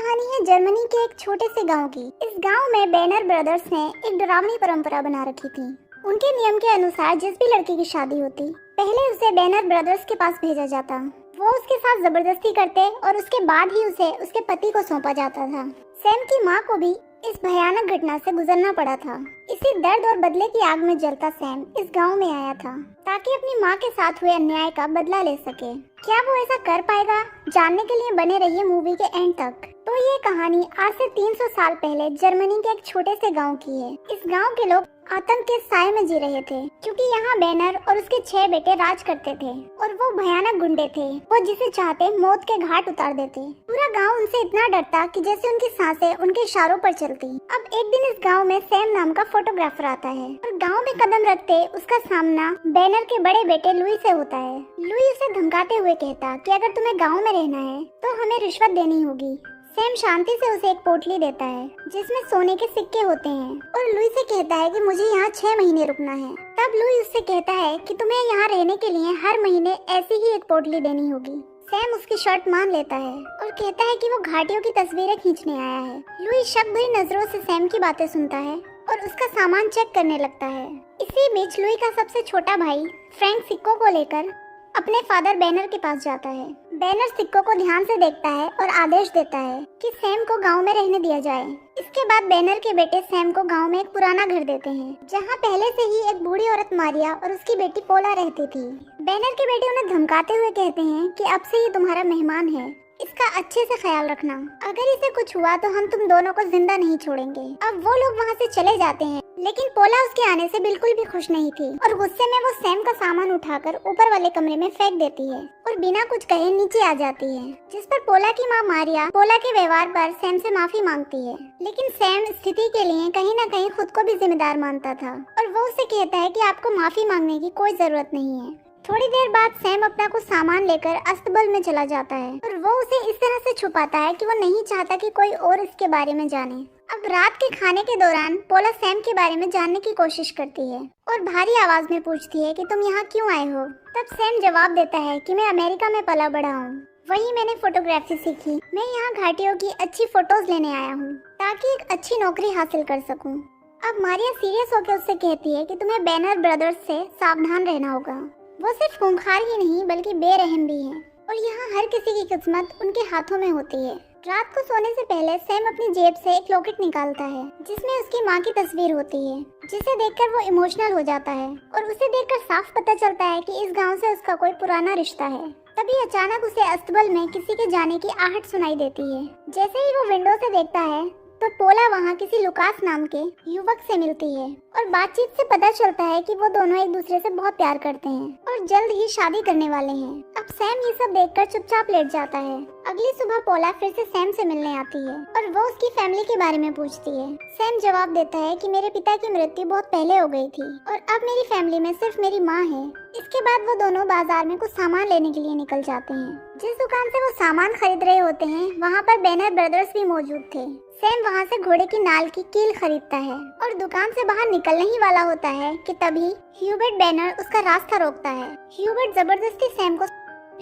कहानी है जर्मनी के एक छोटे से गांव की। इस गांव में बैनर ब्रदर्स ने एक डरावनी परंपरा बना रखी थी। उनके नियम के अनुसार जिस भी लड़की की शादी होती, पहले उसे बैनर ब्रदर्स के पास भेजा जाता। वो उसके साथ जबरदस्ती करते और उसके बाद ही उसे उसके पति को सौंपा जाता था। सैम की माँ को भी इस भयानक घटना से गुजरना पड़ा था। इसी दर्द और बदले की आग में जलता सैम इस गांव में आया था ताकि अपनी माँ के साथ हुए अन्याय का बदला ले सके। क्या वो ऐसा कर पाएगा? जानने के लिए बने रहिए मूवी के एंड तक। तो ये कहानी आज से 300 साल पहले जर्मनी के एक छोटे से गांव की है। इस गांव के लोग आतंक के साए में जी रहे थे क्योंकि यहाँ बैनर और उसके 6 बेटे राज करते थे और वो भयानक गुंडे थे। वो जिसे चाहते मौत के घाट उतार देते। पूरा गांव उनसे इतना डरता कि जैसे उनकी सांसें उनके इशारों पर चलती। अब एक दिन इस गांव में सैम नाम का फोटोग्राफर आता है और गांव में कदम रखते उसका सामना बैनर के बड़े बेटे लुई से होता है। लुई उसे धमकाते हुए कहता कि अगर तुम्हें गाँव में रहना है तो हमें रिश्वत देनी होगी। सैम शांति से उसे एक पोटली देता है जिसमें सोने के सिक्के होते हैं और लुई से कहता है कि मुझे यहाँ 6 महीने रुकना है। तब लुई उससे कहता है कि तुम्हें यहाँ रहने के लिए हर महीने ऐसी ही एक पोटली देनी होगी। सैम उसकी शर्त मान लेता है और कहता है कि वो घाटियों की तस्वीरें खींचने आया है। लुई शक भरी नजरों से सैम की बातें सुनता है और उसका सामान चेक करने लगता है। इसी बीच लुई का सबसे छोटा भाई फ्रैंक सिक्कों को लेकर अपने फादर बैनर के पास जाता है। बैनर सिक्कों को ध्यान से देखता है और आदेश देता है कि सैम को गांव में रहने दिया जाए। इसके बाद बैनर के बेटे सैम को गांव में एक पुराना घर देते हैं जहां पहले से ही एक बूढ़ी औरत मारिया और उसकी बेटी पोला रहती थी। बैनर के बेटे उन्हें धमकाते हुए कहते हैं कि अब से ये तुम्हारा मेहमान है, इसका अच्छे से ख्याल रखना। अगर इसे कुछ हुआ तो हम तुम दोनों को जिंदा नहीं छोड़ेंगे। अब वो लोग वहाँ से चले जाते हैं लेकिन पोला उसके आने से बिल्कुल भी खुश नहीं थी और गुस्से में वो सैम का सामान उठाकर ऊपर वाले कमरे में फेंक देती है और बिना कुछ कहे नीचे आ जाती है। जिस पर पोला की माँ मारिया पोला के व्यवहार पर सैम से माफी मांगती है लेकिन सैम स्थिति के लिए कहीं न कहीं खुद को भी जिम्मेदार मानता था और वो उसे कहता है कि आपको माफी मांगने की कोई जरूरत नहीं है। थोड़ी देर बाद सैम अपना कुछ सामान लेकर अस्तबल में चला जाता है और वो उसे इस तरह से छुपाता है कि वो नहीं चाहता कि कोई और इसके बारे में जाने। अब रात के खाने के दौरान पोला सैम के बारे में जानने की कोशिश करती है और भारी आवाज में पूछती है कि तुम यहाँ क्यों आए हो। तब सैम जवाब देता है कि मैं अमेरिका में पला बड़ा हूँ, वहीं मैंने फोटोग्राफी सीखी। मैं यहाँ घाटियों की अच्छी फोटोज लेने आया हूँ ताकि एक अच्छी नौकरी हासिल कर सकूँ। अब मारिया सीरियस होकर उससे कहती है कि तुम्हें बैनर ब्रदर्स से सावधान रहना होगा। वो सिर्फ खूंखार ही नहीं बल्कि बेरहम भी हैं और यहाँ हर किसी की किस्मत उनके हाथों में होती है। रात को सोने से पहले सैम अपनी जेब से एक लॉकेट निकालता है जिसमें उसकी माँ की तस्वीर होती है, जिसे देखकर वो इमोशनल हो जाता है और उसे देखकर साफ पता चलता है कि इस गांव से उसका कोई पुराना रिश्ता है। तभी अचानक उसे अस्तबल में किसी के जाने की आहट सुनाई देती है। जैसे ही वो विंडो से देखता है तो पोला वहाँ किसी लुकास नाम के युवक से मिलती है और बातचीत से पता चलता है कि वो दोनों एक दूसरे से बहुत प्यार करते हैं और जल्द ही शादी करने वाले हैं। अब सैम ये सब देखकर चुपचाप लेट जाता है। अगली सुबह पोला फिर से सैम से मिलने आती है और वो उसकी फैमिली के बारे में पूछती है। सैम जवाब देता है कि मेरे पिता की मृत्यु बहुत पहले हो गई थी और अब मेरी फैमिली में सिर्फ मेरी माँ है। इसके बाद वो दोनों बाजार में कुछ सामान लेने के लिए निकल जाते हैं। जिस दुकान से वो सामान खरीद रहे होते हैं वहाँ पर बैनर ब्रदर्स भी मौजूद थे। सैम वहाँ से घोड़े की नाल की कील खरीदता है और दुकान से बाहर निकलने ही वाला होता है कि तभी ह्यूबर्ट बैनर उसका रास्ता रोकता है। ह्यूबर्ट जबरदस्ती सैम को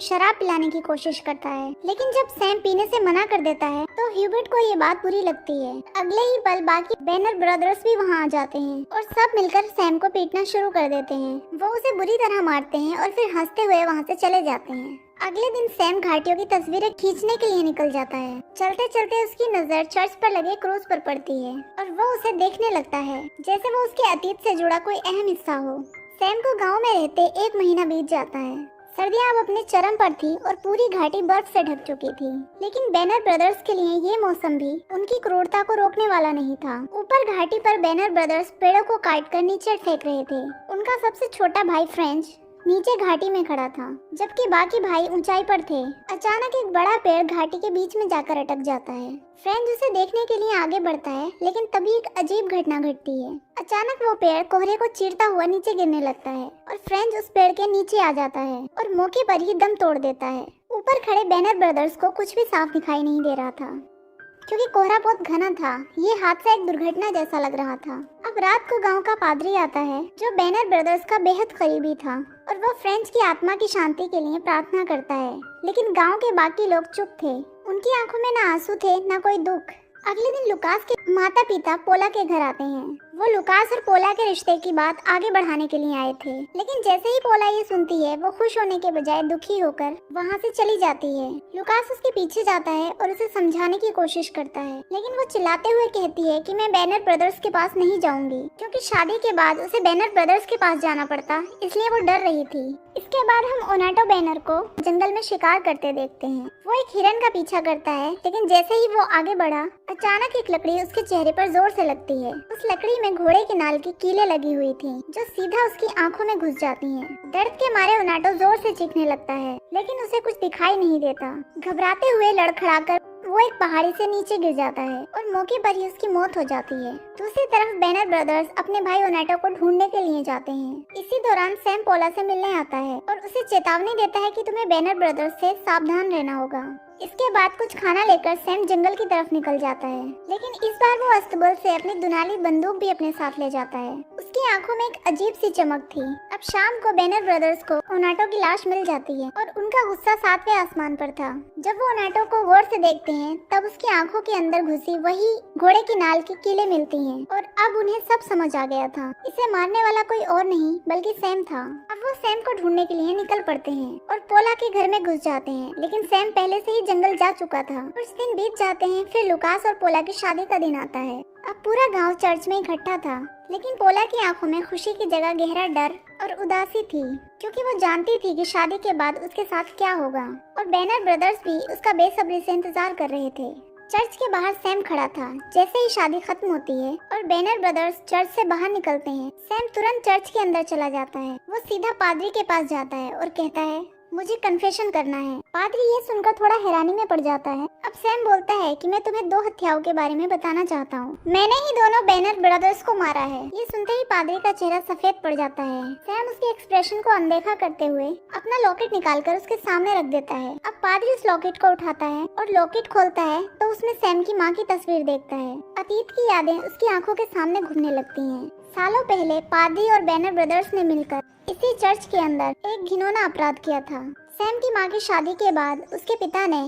शराब पिलाने की कोशिश करता है लेकिन जब सैम पीने से मना कर देता है तो ह्यूबर्ट को ये बात बुरी लगती है। अगले ही पल बाकी बैनर ब्रदर्स भी वहाँ आ जाते हैं और सब मिलकर सैम को पीटना शुरू कर देते हैं। वो उसे बुरी तरह मारते हैं और फिर हंसते हुए वहाँ से चले जाते हैं। अगले दिन सैम घाटियों की तस्वीरें खींचने के लिए निकल जाता है। चलते चलते उसकी नजर चर्च पर लगे क्रूज पर पड़ती है और वो उसे देखने लगता है जैसे वो उसके अतीत से जुड़ा कोई अहम हिस्सा हो। सैम को गांव में रहते 1 महीना बीत जाता है। सर्दियां अब अपने चरम पर थी और पूरी घाटी बर्फ से ढक चुकी थी लेकिन बैनर ब्रदर्स के लिए ये मौसम भी उनकी क्रूरता को रोकने वाला नहीं था। ऊपर घाटी पर बैनर ब्रदर्स पेड़ों को काटकर नीचे फेंक रहे थे। उनका सबसे छोटा भाई फ्रेंच नीचे घाटी में खड़ा था जबकि बाकी भाई ऊंचाई पर थे। अचानक एक बड़ा पेड़ घाटी के बीच में जाकर अटक जाता है। फ्रेंच उसे देखने के लिए आगे बढ़ता है लेकिन तभी एक अजीब घटना घटती है। अचानक वो पेड़ कोहरे को चीरता हुआ नीचे गिरने लगता है और फ्रेंच उस पेड़ के नीचे आ जाता है और मौके पर ही दम तोड़ देता है। ऊपर खड़े बैनर ब्रदर्स को कुछ भी साफ दिखाई नहीं दे रहा था क्योंकि कोहरा बहुत घना था। ये हादसा एक दुर्घटना जैसा लग रहा था। अब रात को गांव का पादरी आता है जो बैनर ब्रदर्स का बेहद करीबी था और वो फ्रेंच की आत्मा की शांति के लिए प्रार्थना करता है लेकिन गांव के बाकी लोग चुप थे। उनकी आंखों में ना आंसू थे ना कोई दुख। अगले दिन लुकास के माता पिता पोला के घर आते हैं। वो लुकास और पोला के रिश्ते की बात आगे बढ़ाने के लिए आए थे, लेकिन जैसे ही पोला ये सुनती है वो खुश होने के बजाय दुखी होकर वहाँ से चली जाती है। लुकास उसके पीछे जाता है और उसे समझाने की कोशिश करता है, लेकिन वो चिल्लाते हुए कहती है कि मैं बैनर ब्रदर्स के पास नहीं जाऊंगी, क्योंकि शादी के बाद उसे बैनर ब्रदर्स के पास जाना पड़ता, इसलिए वो डर रही थी। इसके बाद हम ओनाटो बैनर को जंगल में शिकार करते देखते हैं। वो एक हिरन का पीछा करता है, लेकिन जैसे ही वो आगे बढ़ा अचानक एक लकड़ी उसके चेहरे पर जोर से लगती है। उस लकड़ी में घोड़े के नाल की कीलें लगी हुई थी, जो सीधा उसकी आंखों में घुस जाती हैं। दर्द के मारे ओनाटो जोर से चीखने लगता है, लेकिन उसे कुछ दिखाई नहीं देता। घबराते हुए लड़खड़ाकर वो एक पहाड़ी से नीचे गिर जाता है और मौके पर ही उसकी मौत हो जाती है। दूसरी तरफ बैनर ब्रदर्स अपने भाई ओनाटो को ढूंढने के लिए जाते हैं। इसी दौरान सैम पोला से मिलने आता है और उसे चेतावनी देता है कि तुम्हें बैनर ब्रदर्स से सावधान रहना होगा। इसके बाद कुछ खाना लेकर सैम जंगल की तरफ निकल जाता है, लेकिन इस बार वो अस्तबल से अपनी दुनाली बंदूक भी अपने साथ ले जाता है। उसकी आंखों में एक अजीब सी चमक थी। अब शाम को बैनर ब्रदर्स को ओनाटो की लाश मिल जाती है और उनका गुस्सा 7वें आसमान पर था। जब वो ओनाटो को गौर से देखते हैं तब उसकी आंखों के अंदर घुसी वही घोड़े की नाल की कीलें मिलती हैं और अब उन्हें सब समझ आ गया था। इसे मारने वाला कोई और नहीं बल्कि सैम था। अब वो सैम को ढूंढने के लिए निकल पड़ते हैं और पोला के घर में घुस जाते हैं, लेकिन सैम पहले से ही जंगल जा चुका था। कुछ दिन बीत जाते हैं, फिर लुकास और पोला की शादी का दिन आता है। अब पूरा गांव चर्च में इकट्ठा था, लेकिन पोला की आंखों में खुशी की जगह गहरा डर और उदासी थी, क्योंकि वो जानती थी कि शादी के बाद उसके साथ क्या होगा। और बैनर ब्रदर्स भी उसका बेसब्री से इंतजार कर रहे थे। चर्च के बाहर सैम खड़ा था। जैसे ही शादी खत्म होती है और बैनर ब्रदर्स चर्च से बाहर निकलते हैं, सैम तुरंत चर्च के अंदर चला जाता है। वो सीधा पादरी के पास जाता है और कहता है मुझे कन्फेशन करना है। पादरी ये सुनकर थोड़ा हैरानी में पड़ जाता है। अब सैम बोलता है कि मैं तुम्हें 2 हत्याओं के बारे में बताना चाहता हूँ। मैंने ही दोनों बैनर ब्रदर्स को मारा है। ये सुनते ही पादरी का चेहरा सफेद पड़ जाता है। सैम उसके एक्सप्रेशन को अनदेखा करते हुए अपना लॉकेट निकालकर उसके सामने रख देता है। अब पादरी उस लॉकेट को उठाता है और लॉकेट खोलता है तो उसमें सैम की माँ की तस्वीर देखता है। अतीत की यादें उसकी आंखों के सामने घूमने लगती हैं। सालों पहले पादरी और बैनर ब्रदर्स ने मिलकर इसी चर्च के अंदर एक घिनौना अपराध किया था। सैम की माँ की शादी के बाद उसके पिता ने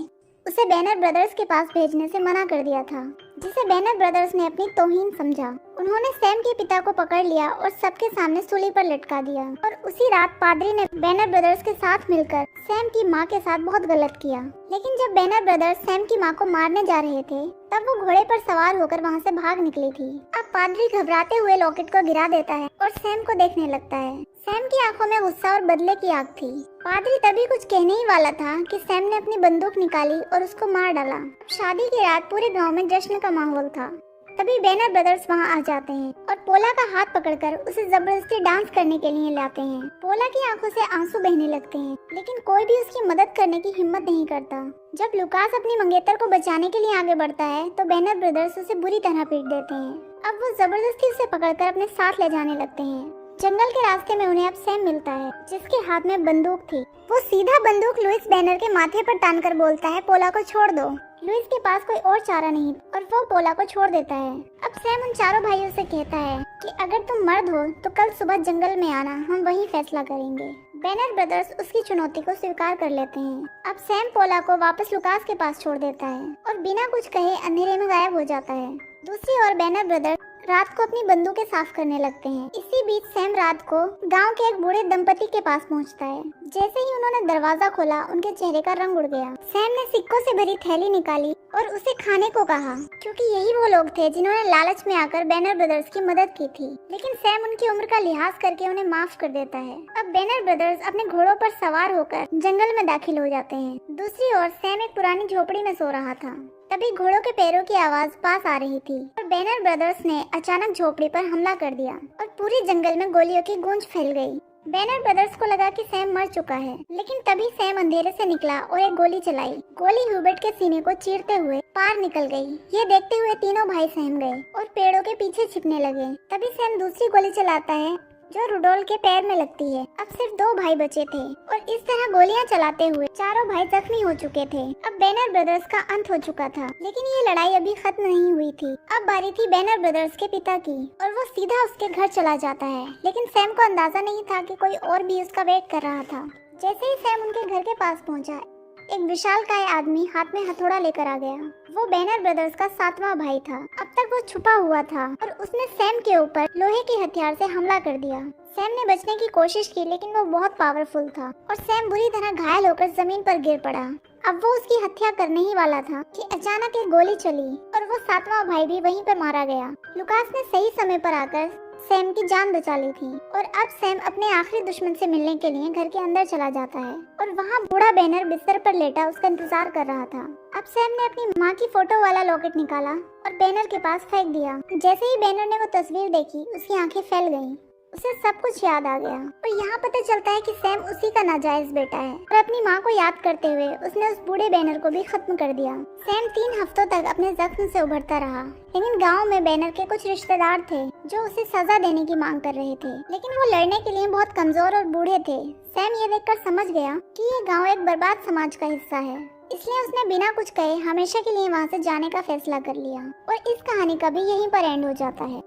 उसे बैनर ब्रदर्स के पास भेजने से मना कर दिया था, जिसे बैनर ब्रदर्स ने अपनी तौहीन समझा। उन्होंने सैम के पिता को पकड़ लिया और सबके सामने सूली पर लटका दिया। और उसी रात पादरी ने बैनर ब्रदर्स के साथ मिलकर सैम की माँ के साथ बहुत गलत किया। लेकिन जब बैनर ब्रदर्स सैम की माँ को मारने जा रहे थे, तब वो घोड़े पर सवार होकर वहाँ से भाग निकली थी। अब पादरी घबराते हुए लॉकेट को गिरा देता है और सैम को देखने लगता है। सैम की आंखों में गुस्सा और बदले की आग थी। पादरी तभी कुछ कहने ही वाला था कि सैम ने अपनी बंदूक निकाली और उसको मार डाला। शादी की रात पूरे गांव में जश्न का माहौल था। तभी बैनर ब्रदर्स वहां आ जाते हैं और पोला का हाथ पकड़कर उसे जबरदस्ती डांस करने के लिए लाते हैं। पोला की आंखों से आंसू बहने लगते हैं, लेकिन कोई भी उसकी मदद करने की हिम्मत नहीं करता। जब लुकास अपनी मंगेतर को बचाने के लिए आगे बढ़ता है तो बैनर ब्रदर्स उसे बुरी तरह पीट देते हैं। अब वो जबरदस्ती उसे पकड़कर अपने साथ ले जाने लगते हैं। जंगल के रास्ते में उन्हें अब सैम मिलता है, जिसके हाथ में बंदूक थी। वो सीधा बंदूक लुइस बैनर के माथे पर तानकर बोलता है पोला को छोड़ दो। लुइस के पास कोई और चारा नहीं और वो पोला को छोड़ देता है। अब सैम उन चारों भाइयों से कहता है कि अगर तुम मर्द हो तो कल सुबह जंगल में आना, हम वहीं फैसला करेंगे। बैनर ब्रदर्स उसकी चुनौती को स्वीकार कर लेते हैं। अब सैम पोला को वापस लुकास के पास छोड़ देता है और बिना कुछ कहे अंधेरे में गायब हो जाता है। दूसरी ओर बैनर ब्रदर्स रात को अपनी बंदूकें साफ करने लगते हैं। इसी बीच सैम रात को गांव के एक बूढ़े दंपति के पास पहुंचता है। जैसे ही उन्होंने दरवाजा खोला, उनके चेहरे का रंग उड़ गया। सैम ने सिक्कों से भरी थैली निकाली और उसे खाने को कहा, क्योंकि यही वो लोग थे जिन्होंने लालच में आकर बैनर ब्रदर्स की मदद की थी। लेकिन सैम उनकी उम्र का लिहाज करके उन्हें माफ कर देता है। अब बैनर ब्रदर्स अपने घोड़ों पर सवार होकर जंगल में दाखिल हो जाते हैं। दूसरी ओर सैम एक पुरानी झोपड़ी में सो रहा था। तभी घोड़ों के पैरों की आवाज पास आ रही थी और बैनर ब्रदर्स ने अचानक झोपड़ी पर हमला कर दिया और पूरे जंगल में गोलियों की गूंज फैल गई। बैनर ब्रदर्स को लगा कि सैम मर चुका है, लेकिन तभी सैम अंधेरे से निकला और एक गोली चलाई। गोली ह्यूबर्ट के सीने को चीरते हुए पार निकल गई। ये देखते हुए तीनों भाई सहम गए और पेड़ों के पीछे छिपने लगे। तभी सैम दूसरी गोली चलाता है जो रुडोल्फ के पैर में लगती है। अब सिर्फ 2 भाई बचे थे और इस तरह गोलियां चलाते हुए चारों भाई जख्मी हो चुके थे। अब बैनर ब्रदर्स का अंत हो चुका था, लेकिन ये लड़ाई अभी खत्म नहीं हुई थी। अब बारी थी बैनर ब्रदर्स के पिता की और वो सीधा उसके घर चला जाता है। लेकिन सैम को अंदाजा नहीं था कि कोई और भी उसका वेट कर रहा था। जैसे ही सैम उनके घर के पास पहुंचा, एक विशालकाय आदमी हाथ में हथौड़ा लेकर आ गया। वो बैनर ब्रदर्स का 7वां भाई था। अब तक वो छुपा हुआ था और उसने सैम के ऊपर लोहे के हथियार से हमला कर दिया। सैम ने बचने की कोशिश की लेकिन वो बहुत पावरफुल था और सैम बुरी तरह घायल होकर जमीन पर गिर पड़ा। अब वो उसकी हत्या करने ही वाला था कि अचानक एक गोली चली और वो 7वां भाई भी वहीं पर मारा गया। लुकास ने सही समय पर आकर सैम की जान बचा ली थी और अब सैम अपने आखिरी दुश्मन से मिलने के लिए घर के अंदर चला जाता है और वहाँ बूढ़ा बैनर बिस्तर पर लेटा उसका इंतजार कर रहा था। अब सैम ने अपनी माँ की फोटो वाला लॉकेट निकाला और बैनर के पास फेंक दिया। जैसे ही बैनर ने वो तस्वीर देखी उसकी आंखें फैल गईं। उसे सब कुछ याद आ गया और यहाँ पता चलता है कि सैम उसी का नाजायज बेटा है और अपनी माँ को याद करते हुए उसने उस बूढ़े बैनर को भी खत्म कर दिया। सैम 3 हफ्तों तक अपने जख्म से उभरता रहा लेकिन गांव में बैनर के कुछ रिश्तेदार थे जो उसे सजा देने की मांग कर रहे थे, लेकिन वो लड़ने के लिए बहुत कमजोर और बूढ़े थे। सैम ये देखकर समझ गया कि ये गाँव एक बर्बाद समाज का हिस्सा है, इसलिए उसने बिना कुछ कहे हमेशा के लिए वहाँ से जाने का फैसला कर लिया और इस कहानी का भी यहीं पर एंड हो जाता है।